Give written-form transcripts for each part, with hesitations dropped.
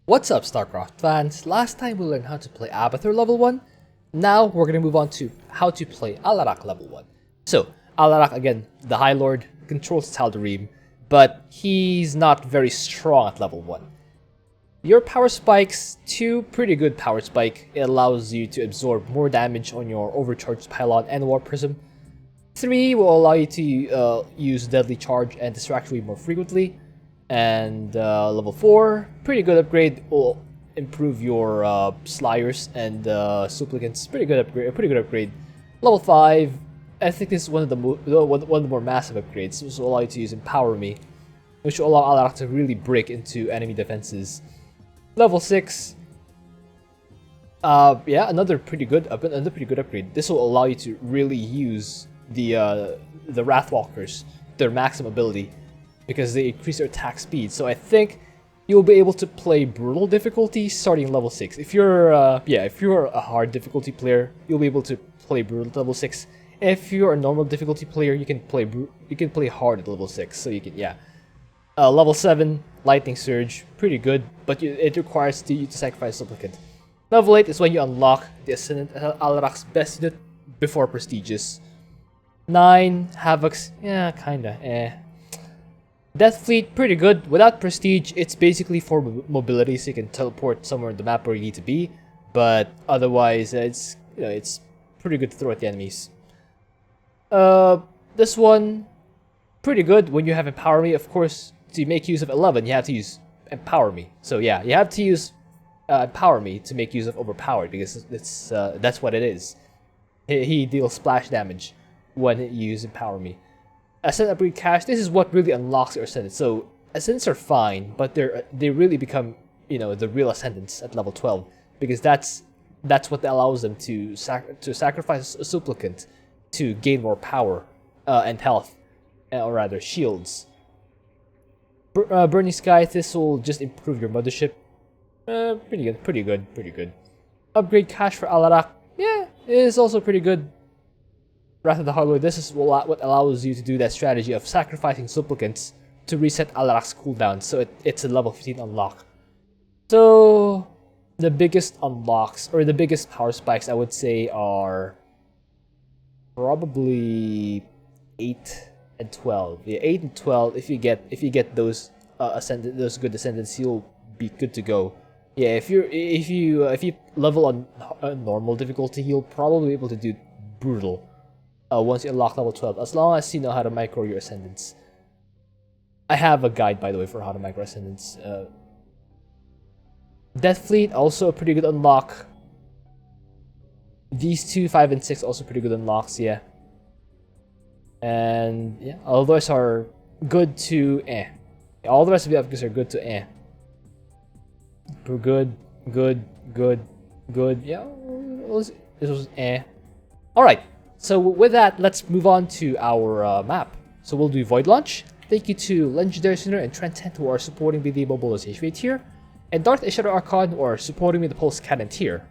What's up, StarCraft fans? Last time we learned how to play Abathur level 1. Now we're going to move on to how to play Alarak level 1. So, Alarak, again, the High Lord, controls Tal'Darim, but he's not very strong at level 1. Your power spikes, 2 pretty good power spike. It allows you to absorb more damage on your overcharged pylon and war prism. 3 will allow you to use deadly charge and distract Reave more frequently. And level 4, pretty good upgrade, will improve your Slayers and Supplicants. Pretty good upgrade. Level 5, I think this is one of the more massive upgrades. This will allow you to use Empower Me, which will allow Alarak to really break into enemy defenses. Level 6, yeah, another pretty good upgrade. This will allow you to really use the Wrathwalkers, their maximum ability, because they increase their attack speed. So I think you'll be able to play brutal difficulty starting level 6. If you're a hard difficulty player, you'll be able to play brutal at level 6. If you're a normal difficulty player, you can play hard at level 6. So you can, yeah. Level 7, Lightning Surge, pretty good, but it requires you to sacrifice Supplicant. Level 8 is when you unlock the Ascendant Alarak's best unit before Prestigious. 9, Havoc's, yeah, kinda, Death Fleet, pretty good. Without Prestige, it's basically for mobility, so you can teleport somewhere in the map where you need to be. But otherwise, it's pretty good to throw at the enemies. This one, pretty good when you have Empower Me. Of course, to make use of 11, you have to use Empower Me. So yeah, you have to use Empower Me to make use of Overpowered, because that's what it is. He deals splash damage when you use Empower Me. Ascendant Upgrade Cache, this is what really unlocks your Ascendant. So Ascendants are fine, but they really become, the real Ascendants at level 12, because that's what allows them to sacrifice a Supplicant to gain more power and health, or rather shields. Burning Sky, this will just improve your Mothership. Pretty good. Upgrade Cache for Alarak, yeah, it is also pretty good. Wrath of the High Lord, this is what allows you to do that strategy of sacrificing Supplicants to reset Alarak's cooldown, so it's a level 15 unlock. So, the biggest unlocks, or the biggest power spikes, I would say, are probably 8 and 12. Yeah, 8 and 12, if you get those those good Ascendants, you'll be good to go. Yeah, if you level on normal difficulty, you'll probably be able to do brutal. Once you unlock level 12, as long as you know how to micro your Ascendants. I have a guide, by the way, for how to micro Ascendants. Death Fleet, also a pretty good unlock. These 2, 5, and 6, also pretty good unlocks, yeah. And yeah, all the rest are good to eh. All the rest of the upgrades are good to eh. Good. Yeah, this was eh. Alright. So with that, let's move on to our map. So we'll do Void Launch. Thank you to Legendary Sinner and Trent 10 who are supporting me the Mobile HV tier, and Darth Ishara Archon who are supporting me the Pulse Cannon tier.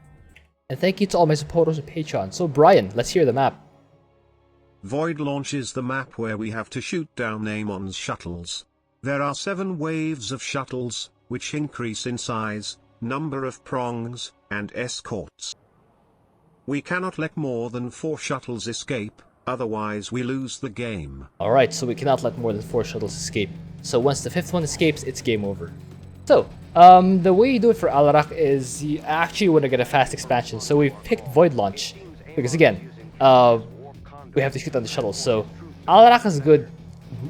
And thank you to all my supporters on Patreon. So Brian, let's hear the map. Void Launch is the map where we have to shoot down Amon's shuttles. There are 7 waves of shuttles, which increase in size, number of prongs, and escorts. We cannot let more than 4 shuttles escape, otherwise we lose the game. Alright, so we cannot let more than 4 shuttles escape. So once the 5th one escapes, it's game over. So, the way you do it for Alarak is you actually want to get a fast expansion. So we've picked Void Launch, because again, we have to shoot down the shuttles. So Alarak has good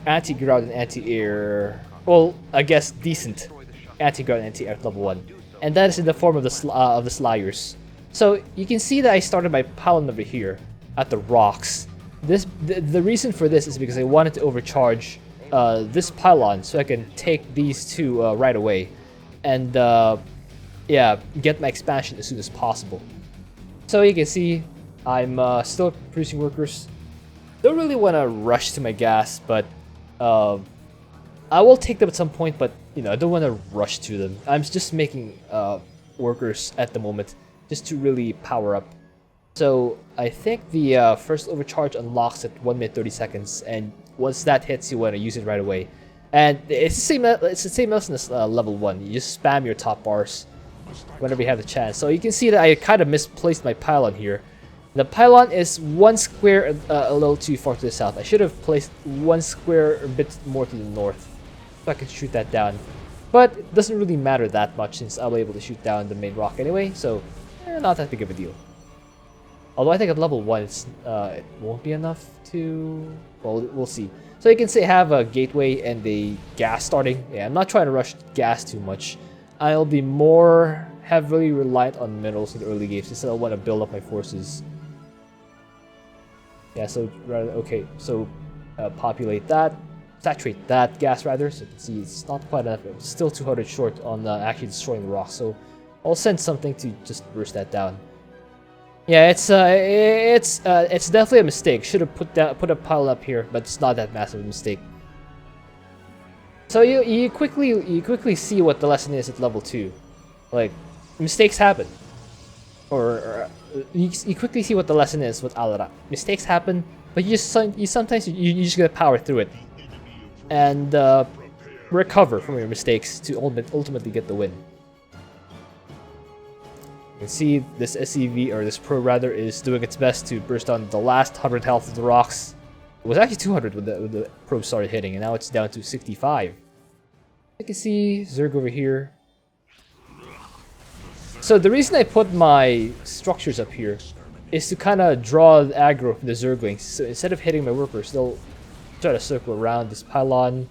anti-ground and anti-air, well, I guess decent anti-ground and anti-air at level 1. And that is in the form of the Slayers. So you can see that I started my pylon over here at the rocks. The reason for this is because I wanted to overcharge this pylon so I can take these 2 right away, and yeah, get my expansion as soon as possible. So you can see I'm still producing workers. Don't really want to rush to my gas, but I will take them at some point. But I don't want to rush to them. I'm just making workers at the moment, just to really power up. So I think the first overcharge unlocks at 1 minute 30 seconds, and once that hits, you want to use it right away. And it's the same. It's the same as in this level 1. You just spam your top bars whenever you have the chance. So you can see that I kind of misplaced my pylon here. The pylon is 1 square a little too far to the south. I should have placed 1 square a bit more to the north, so I could shoot that down. But it doesn't really matter that much since I'll be able to shoot down the main rock anyway. So not that big of a deal. Although I think at level 1 it won't be enough to... Well, we'll see. So you can say have a gateway and a gas starting. Yeah, I'm not trying to rush gas too much. I'll be more heavily reliant on minerals in the early games since I want to build up my forces. Yeah, so rather okay. So populate that, saturate that gas rather. So you can see it's not quite enough. It's still 200 short on actually destroying the rock. So I'll send something to just burst that down. Yeah, it's definitely a mistake. Should have put a pile up here, but it's not that massive a mistake. So you quickly see what the lesson is at level 2. Like, mistakes happen, or you quickly see what the lesson is with Alarak. Mistakes happen, but you sometimes just gotta power through it and recover from your mistakes to ultimately get the win. You can see this SCV, or this Pro rather, is doing its best to burst down the last 100 health of the rocks. It was actually 200 when the Probe started hitting, and now it's down to 65. You can see Zerg over here. So the reason I put my structures up here is to kind of draw the aggro from the Zerglings. So instead of hitting my workers, they'll try to circle around this pylon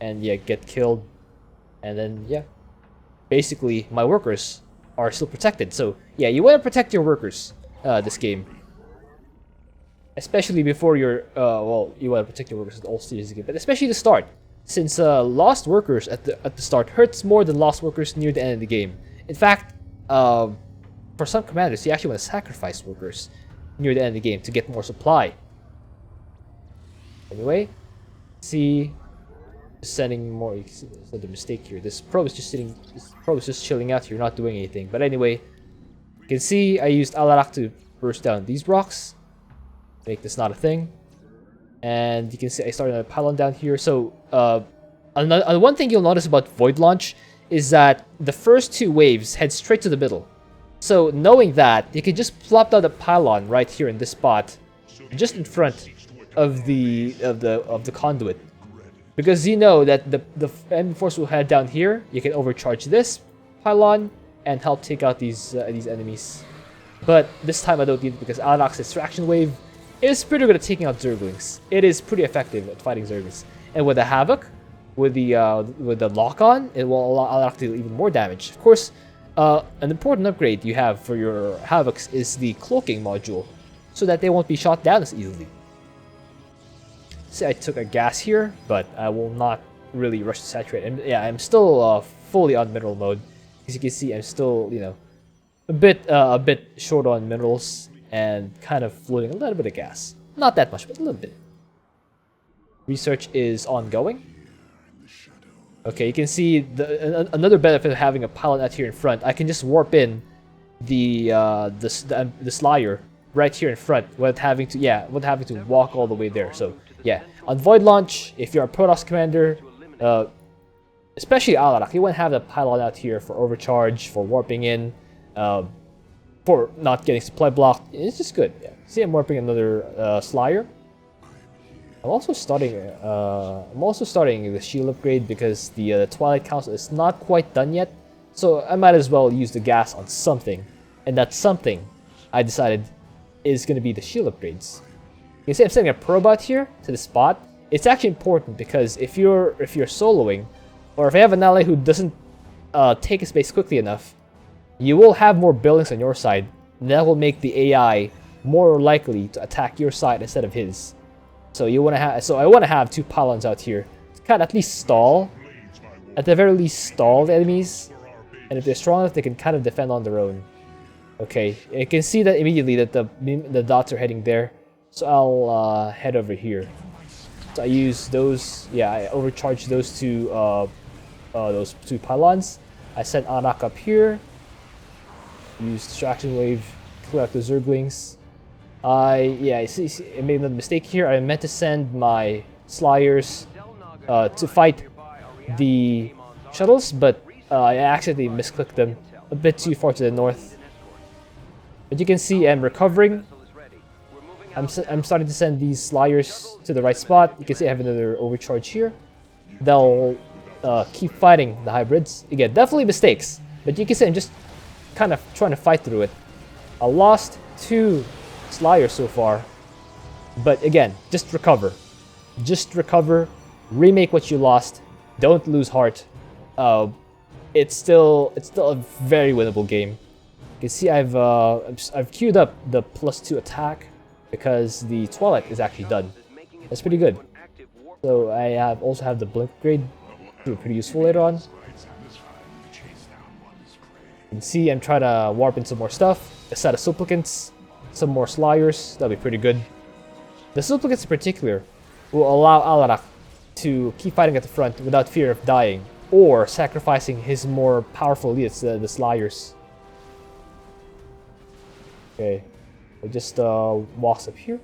and yeah, get killed. And then yeah, basically my workers are still protected. So yeah, you want to protect your workers this game, especially before you're well, you want to protect your workers at all stages of the game, but especially the start, since lost workers at the start hurts more than lost workers near the end of the game. In fact, for some commanders, you actually want to sacrifice workers near the end of the game to get more supply. Anyway, see, sending more. You can see there's a mistake here. This probe is just sitting. This probe is just chilling out here, not doing anything. But anyway, you can see I used Alarak to burst down these rocks, make this not a thing. And you can see I started a pylon down here. So one thing you'll notice about Void Launch is that the first 2 waves head straight to the middle. So knowing that, you can just plop down the pylon right here in this spot, just in front of the conduit, because you know that the enemy force will head down here. You can overcharge this pylon and help take out these enemies. But this time I don't need it because Alarak's distraction wave is pretty good at taking out Zerglings. It is pretty effective at fighting Zerglings, and with the Havoc, with the lock-on, it will allow Alarak to do even more damage. Of course, an important upgrade you have for your Havocs is the cloaking module, so that they won't be shot down as easily. See, I took a gas here, but I will not really rush to saturate. And yeah, I'm still fully on mineral mode. As you can see, I'm still, you know, a bit short on minerals and kind of floating a little bit of gas. Not that much, but a little bit. Research is ongoing. Okay, you can see another benefit of having a pylon out here in front. I can just warp in the Slayer right here in front without having to walk all the way there. So yeah, on Void Launch, if you're a Protoss commander, especially Alarak, you want to have the pylon out here for overcharge, for warping in, for not getting supply blocked. It's just good. Yeah. See, I'm warping another Slayer. I'm also starting the shield upgrade because the Twilight Council is not quite done yet, so I might as well use the gas on something, and that something I decided is going to be the shield upgrades. You can see I'm sending a probe out here to the spot. It's actually important because if you're soloing, or if you have an ally who doesn't take a space quickly enough, you will have more buildings on your side, and that will make the AI more likely to attack your side instead of his. So you want to have. So I want to have 2 pylons out here to kind of at least stall, at the very least stall the enemies, and if they're strong enough, they can kind of defend on their own. Okay, you can see that immediately that the dots are heading there. So I'll head over here. So I use those. Yeah, I overcharge those 2 pylons. I sent Anak up here. Use distraction wave, clear out the Zerglings. I made a mistake here. I meant to send my Slayers to fight the shuttles, but I accidentally misclicked them a bit too far to the north. But you can see I'm recovering. I'm starting to send these Slayers to the right spot. You can see I have another overcharge here. They'll keep fighting the hybrids. Again, definitely mistakes, but you can see I'm just kind of trying to fight through it. I lost 2 Slayers so far, but again, just recover. Just recover. Remake what you lost. Don't lose heart. It's still a very winnable game. You can see I've queued up the +2 attack because the Twilight is actually done. That's pretty good. So I also have the blink upgrade. It'll be pretty useful later on. You can see I'm trying to warp in some more stuff. A set of supplicants, some more Slayers. That'll be pretty good. The supplicants in particular will allow Alarak to keep fighting at the front without fear of dying or sacrificing his more powerful elites, the Slayers. Okay, it just walks up here,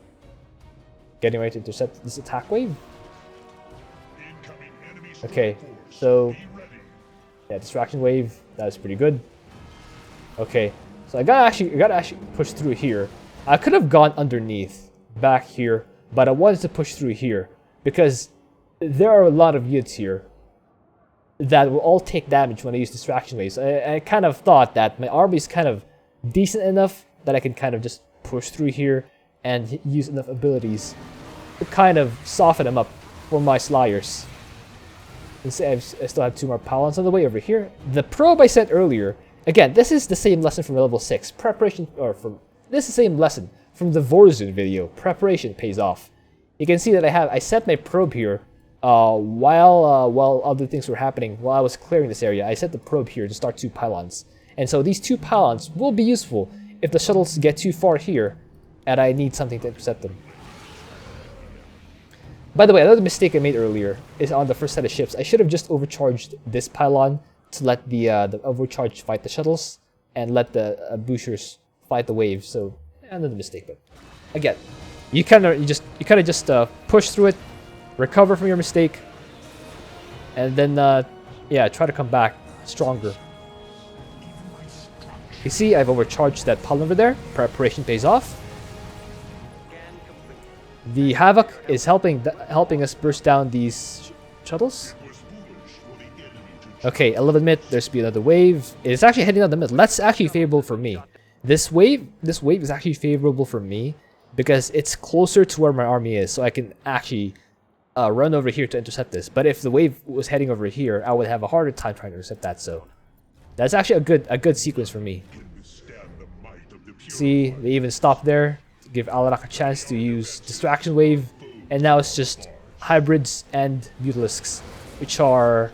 getting ready to intercept this attack wave. Okay, so yeah, distraction wave. That was pretty good. Okay, so I gotta actually push through here. I could have gone underneath back here, but I wanted to push through here because there are a lot of units here that will all take damage when I use distraction waves. I kind of thought that my army is kind of decent enough that I can kind of just push through here and use enough abilities to kind of soften them up for my Slayers. And say I still have 2 more Palons on the way over here. The probe I said earlier, again, this is the same lesson from level 6. Preparation, or from this is the same lesson from the Vorzun video. Preparation pays off. You can see that I set my probe here while other things were happening. While I was clearing this area, I set the probe here to start 2 pylons. And so these 2 pylons will be useful if the shuttles get too far here and I need something to intercept them. By the way, another mistake I made earlier is on the first set of ships. I should have just overcharged this pylon to let the overcharge fight the shuttles and let the boosters fight the waves. So another mistake, but again, you kind of just push through it, recover from your mistake, and then yeah, try to come back stronger. You see, I've overcharged that pylon over there. Preparation pays off. The Havoc is helping us burst down these shuttles. Okay, 11 mid. There's be another wave. It's actually heading down the mid. That's actually favorable for me. This wave is actually favorable for me because it's closer to where my army is, so I can actually run over here to intercept this. But if the wave was heading over here, I would have a harder time trying to intercept that. So that's actually a good sequence for me. See, they even stopped there to give Alarak a chance to use distraction wave, and now it's just hybrids and mutalisks, which are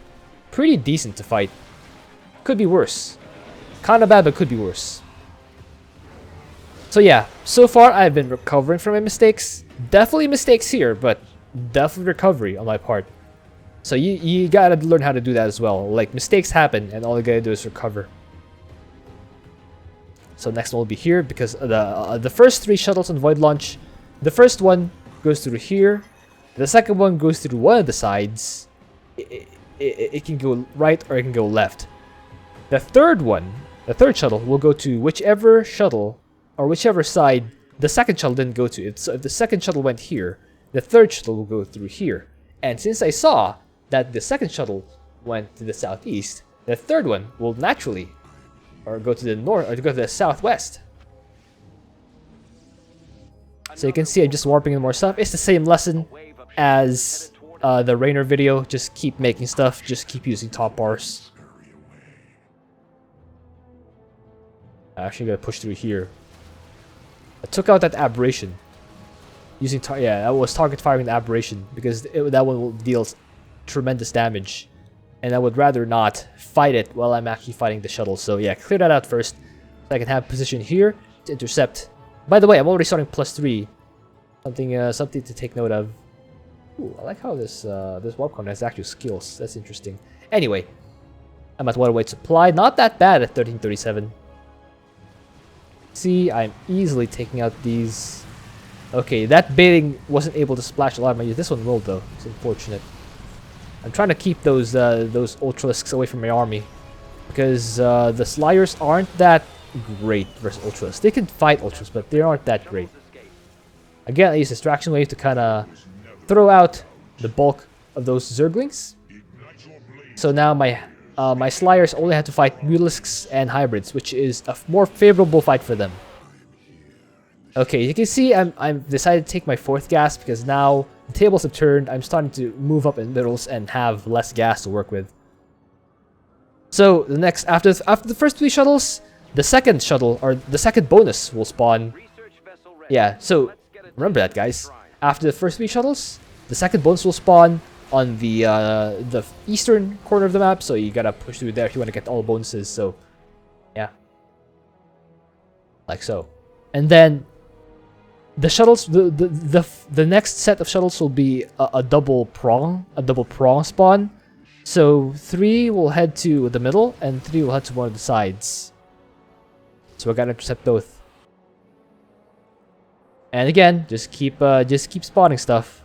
pretty decent to fight. Could be worse. Kinda bad, but could be worse. So yeah, so far I've been recovering from my mistakes. Definitely mistakes here, but definitely recovery on my part. So you gotta learn how to do that as well. Like, mistakes happen and all you gotta do is recover. So next one will be here because the first 3 shuttles on Void Launch, the first one goes through here, the second one goes through one of the sides. It can go right or it can go left. The third one, the third shuttle, will go to whichever shuttle or whichever side the second shuttle didn't go to. So if the second shuttle went here, the third shuttle will go through here. And since I saw that the second shuttle went to the southeast, the third one will naturally go to the north or go to the southwest. So you can see I'm just warping in more stuff. It's the same lesson as the Raynor video. Just keep making stuff. Just keep using top bars. I'm actually gonna push through here. I took out that aberration using I was target firing the aberration because that one will deal tremendous damage, and I would rather not fight it while I'm actually fighting the shuttle. So yeah, clear that out first so I can have position here to intercept. By the way, I'm already starting +3. Something to take note of. Ooh, I like how this warp cone has actual skills. That's interesting. Anyway, I'm at water weight supply. Not that bad at 1337. See, I'm easily taking out these. Okay, that baiting wasn't able to splash a lot of my use. This one will though. It's unfortunate. I'm trying to keep those Ultralisks away from my army, because the Slayers aren't that great versus Ultralisks. They can fight Ultras, but they aren't that great. Again, I use Distraction Wave to kind of throw out the bulk of those Zerglings. So now my Slayers only have to fight Mutalisks and Hybrids, which is a more favorable fight for them. Okay, you can see I'm decided to take my 4th gas because now the tables have turned. I'm starting to move up in middles and have less gas to work with. So the next after the first 3 shuttles, the second shuttle or the second bonus will spawn. Yeah, so remember that, guys. After the first 3 shuttles, the second bonus will spawn on the eastern corner of the map. So you gotta push through there if you want to get all the bonuses. So yeah, like so, and then the shuttles, the next set of shuttles will be a double prong spawn. So 3 will head to the middle and 3 will head to one of the sides. So I gotta intercept both. And again, just keep spawning stuff.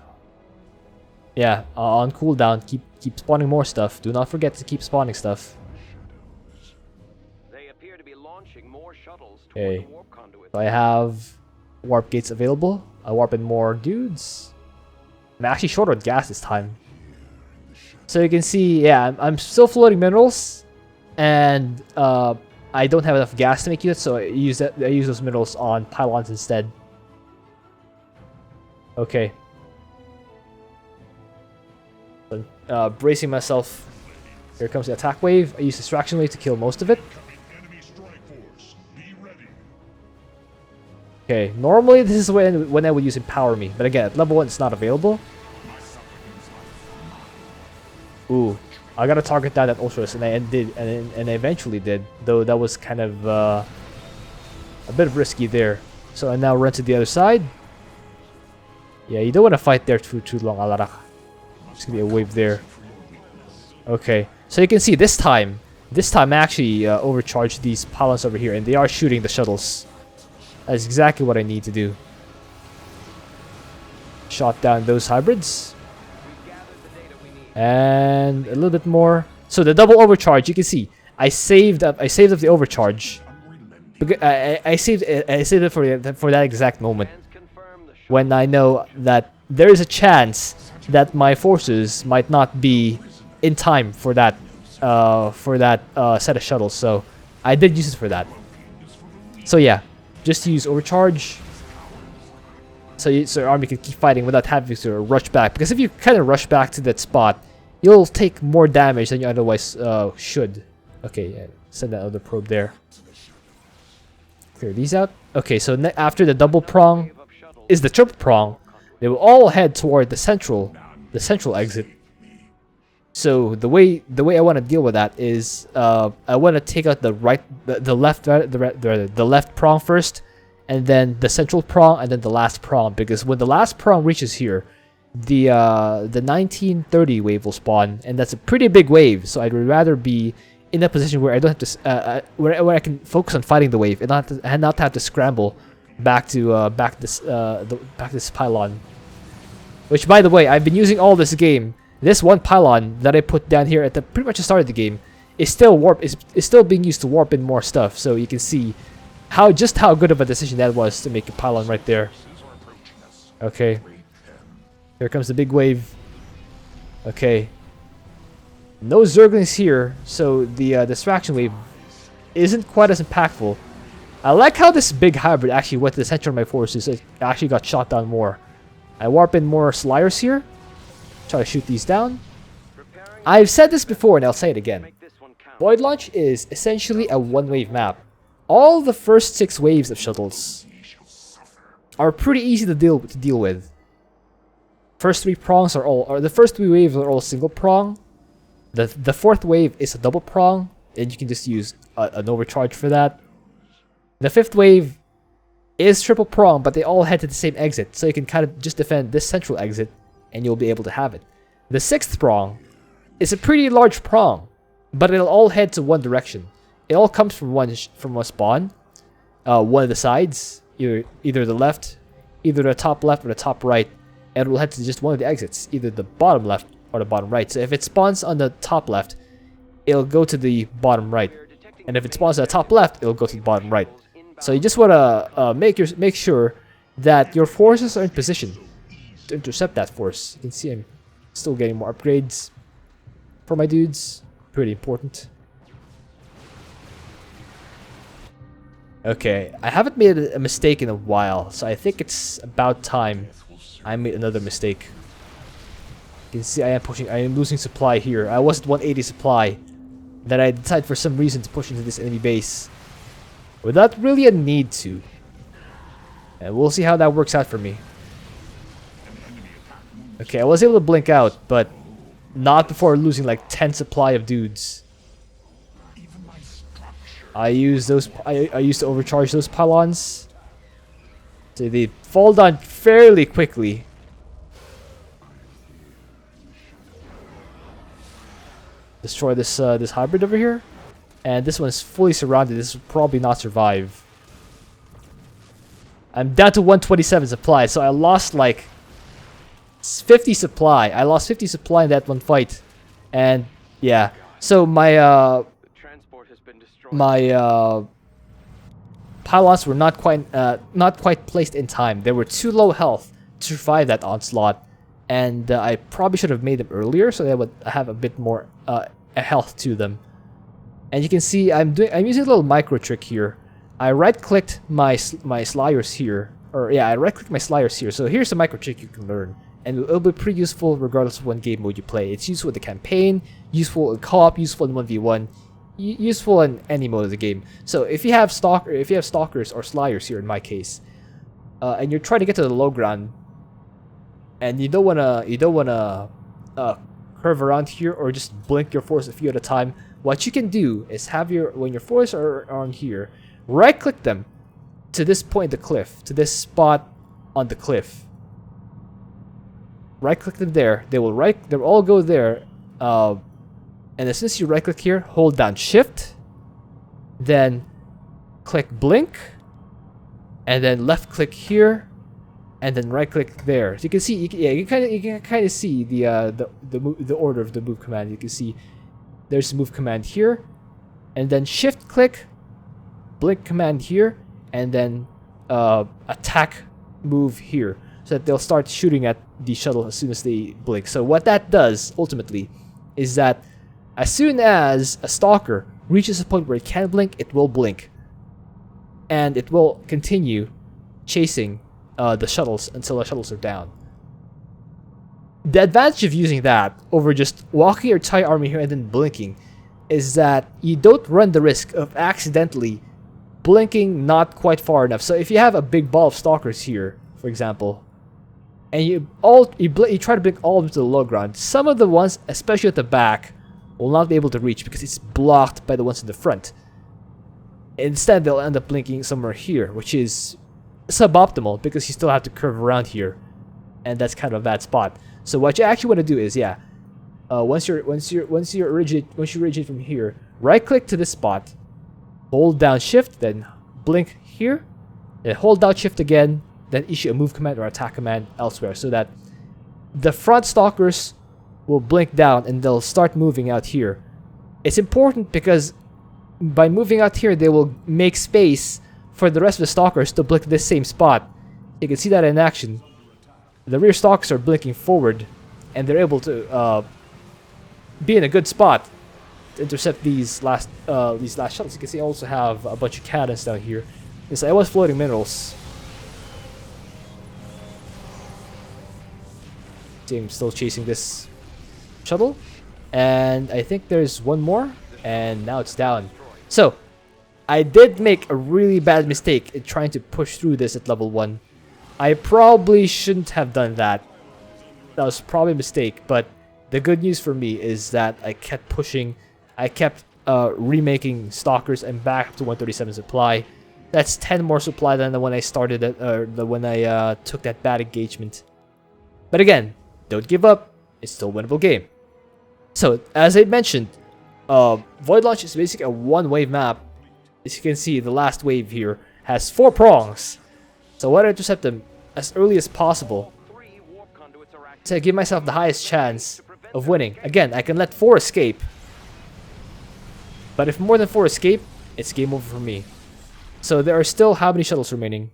Yeah, on cooldown, keep spawning more stuff. Do not forget to keep spawning stuff. They appear to be launching more shuttles toward Okay, the warp conduit. so I have warp gates available. I warp in more dudes. I'm actually short on gas this time. So you can see, yeah, I'm still floating minerals, and I don't have enough gas to make units, so I use those minerals on pylons instead. Okay. So, bracing myself. Here comes the attack wave. I use Distraction Wave to kill most of it. Okay, normally this is when I would use Empower Me, but again, at level 1 it's not available. Ooh, I gotta target down that Ultras, and I did, and I eventually did, though that was kind of a bit risky there. So I now run to the other side. Yeah, you don't want to fight there too long, Alarak. There's gonna be a wave there. Okay, so you can see this time I actually overcharged these pylons over here, and they are shooting the shuttles. That's exactly what I need to do. Shot down those hybrids. And a little bit more. So the double overcharge, you can see, I saved up the overcharge. I saved it for that exact moment, when I know that there is a chance that my forces might not be in time for that set of shuttles. So I did use it for that. So yeah, just use overcharge, so your army can keep fighting without having to rush back. Because if you kind of rush back to that spot, you'll take more damage than you otherwise should. Okay, yeah, send that other probe there. Clear these out. Okay, so after the double prong is the triple prong. They will all head toward the central exit. So the way I want to deal with that is I want to take out the left prong first, and then the central prong, and then the last prong. Because when the last prong reaches here, the 1930 wave will spawn, and that's a pretty big wave. So I'd rather be in a position where I don't have to where I can focus on fighting the wave and not have to scramble back to this pylon. Which, by the way, I've been using all this game. This one pylon that I put down here at the pretty much the start of the game is still being used to warp in more stuff. So you can see just how good of a decision that was to make a pylon right there. Okay, here comes the big wave. Okay, no Zerglings here, so the distraction wave isn't quite as impactful. I like how this big hybrid actually went to the center of my forces. It actually got shot down more. I warp in more Slayers here. Try to shoot these down. I've said this before and I'll say it again. Void Launch is essentially a one-wave map. All the first 6 waves of shuttles are pretty easy to deal with. First 3 prongs the first 3 waves are all single prong. The 4th wave is a double prong, and you can just use an overcharge for that. The 5th wave is triple prong, but they all head to the same exit, so you can kind of just defend this central exit, and you'll be able to have it. The 6th prong is a pretty large prong, but it'll all head to one direction. It all comes from one spawn, one of the sides, either the left, either the top left or the top right, and it will head to just one of the exits, either the bottom left or the bottom right. So if it spawns on the top left, it'll go to the bottom right, and if it spawns on the top left, it'll go to the bottom right. So you just wanna make sure that your forces are in position to intercept that force. You can see I'm still getting more upgrades for my dudes. Pretty important. Okay, I haven't made a mistake in a while, so I think it's about time I made another mistake. You can see I am losing supply here. I was at 180 supply. Then I decided for some reason to push into this enemy base without really a need to. And we'll see how that works out for me. Okay, I was able to blink out, but not before losing like 10 supply of dudes. I used to overcharge those pylons. So they fall down fairly quickly. Destroy this this hybrid over here. And this one's fully surrounded. This will probably not survive. I'm down to 127 supply, so I lost like 50 supply. I lost 50 supply in that one fight. And yeah. So my pylons were not quite placed in time. They were too low health to survive that onslaught, and I probably should have made them earlier so they would have a bit more health to them. And you can see I'm using a little micro trick here. I right-clicked my Slayers here, I right-clicked my Slayers here. So here's a micro trick you can learn, and it'll be pretty useful regardless of what game mode you play. It's useful in the campaign, useful in co-op, useful in 1v1. Useful in any mode of the game. So if you have stalkers or Slayers here in my case, and you're trying to get to the low ground, and you don't wanna curve around here or just blink your force a few at a time, what you can do is when your forces are on here, right click them to this point of the cliff, to this spot on the cliff. Right click them there. They'll all go there. And as soon as you right click here, hold down shift, then click blink, and then left click here, and then right click there. So you can see, you can kind of see the order of the move command. You can see there's a move command here, and then shift click, blink command here, and then attack move here, so that they'll start shooting at the shuttle as soon as they blink. So what that does ultimately is that as soon as a stalker reaches a point where it can blink, it will blink. And it will continue chasing the shuttles until the shuttles are down. The advantage of using that over just walking your entire army here and then blinking is that you don't run the risk of accidentally blinking not quite far enough. So if you have a big ball of stalkers here, for example, and you try to blink all of them to the low ground, some of the ones, especially at the back, will not be able to reach because it's blocked by the ones in the front. Instead, they'll end up blinking somewhere here, which is suboptimal because you still have to curve around here, and that's kind of a bad spot. So what you actually want to do is, once you originate from here, right click to this spot, hold down shift, then blink here, then hold down shift again, then issue a move command or attack command elsewhere, so that the front stalkers will blink down and they'll start moving out here. It's important because by moving out here, they will make space for the rest of the stalkers to blink this same spot. You can see that in action. The rear stalkers are blinking forward, and they're able to be in a good spot to intercept these last shuttles. You can see I also have a bunch of cannons down here. Yes, I was floating minerals. See, I'm still chasing this shuttle, and I think there's one more, and now it's down. So I did make a really bad mistake in trying to push through this at level 1. I probably shouldn't have done that. That was probably a mistake, but the good news for me is that I kept pushing. I kept remaking stalkers and back up to 137 supply. That's 10 more supply than the when I started when I took that bad engagement. But again, don't give up. It's still a winnable game. So as I mentioned, Void Launch is basically a one-wave map. As you can see, the last wave here has 4 prongs. So I want to intercept them as early as possible to give myself the highest chance of winning. Again, I can let 4 escape. But if more than 4 escape, it's game over for me. So there are still how many shuttles remaining?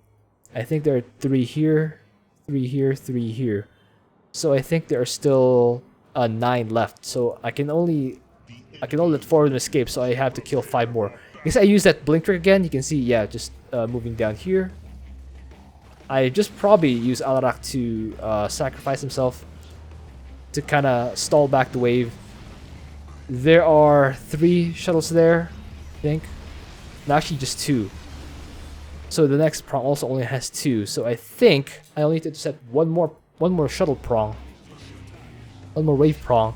I think there are 3 here, 3 here, 3 here. So I think there are still 9 left. So I can only let 4 of them escape. So I have to kill 5 more. Because I use that blink trick again. You can see, yeah, just moving down here. I just probably use Alarak to sacrifice himself to kind of stall back the wave. There are 3 shuttles there, I think. No, actually just 2. So the next prong also only has 2. So I think I only need to intercept one more shuttle prong. One more wave prong.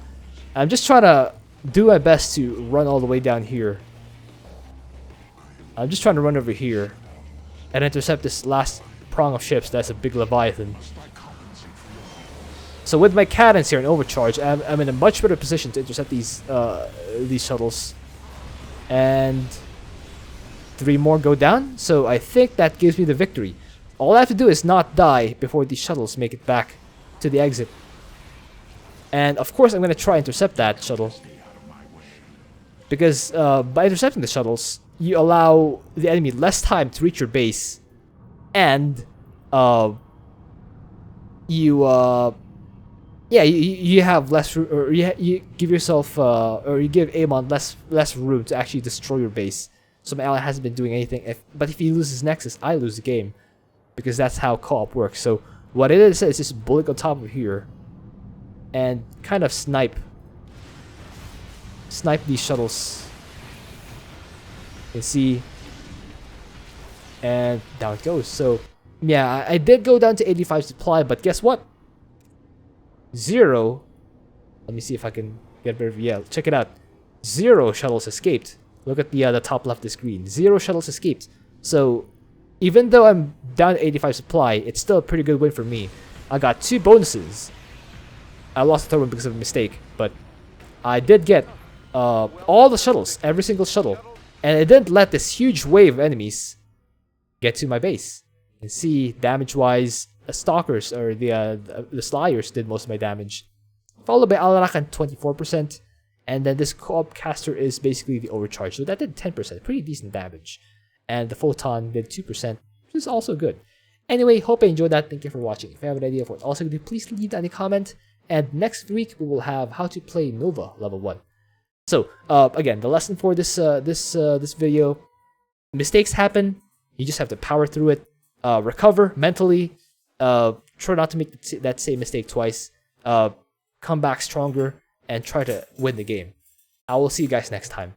I'm just trying to do my best to run all the way down here. I'm just trying to run over here and intercept this last prong of ships. That's a big Leviathan. So with my cannons here in overcharge, I'm in a much better position to intercept these shuttles. And 3 more go down, so I think that gives me the victory. All I have to do is not die before these shuttles make it back to the exit. And of course I'm going to try and intercept that shuttle. Because by intercepting the shuttles, you allow the enemy less time to reach your base. And you have less, or you give yourself, or you give Amon less room to actually destroy your base. So my ally hasn't been doing anything. But if he loses Nexus, I lose the game, because that's how co-op works. So what it is just bullet on top of here, and kind of snipe these shuttles. You can see, and down it goes. So yeah, I did go down to 85 supply, but guess what? 0. Let me see if I can get better. Yeah, check it out. 0 shuttles escaped. Look at the top left of the screen. 0 shuttles escaped. So even though I'm down to 85 supply, it's still a pretty good win for me. I got 2 bonuses. I lost the third one because of a mistake, but I did get all the shuttles, every single shuttle, and it didn't let this huge wave of enemies get to my base. You can see damage-wise, the stalkers or the slayers did most of my damage, followed by Alarak at 24%. And then this co-op caster is basically the overcharge. So that did 10%, pretty decent damage. And the photon did 2%, which is also good. Anyway, hope you enjoyed that. Thank you for watching. If you have an idea of what also do, please leave that in a comment. And next week we will have how to play Nova level 1. So again, the lesson for this video: mistakes happen. You just have to power through it, recover mentally, try not to make that same mistake twice, come back stronger, and try to win the game. I will see you guys next time.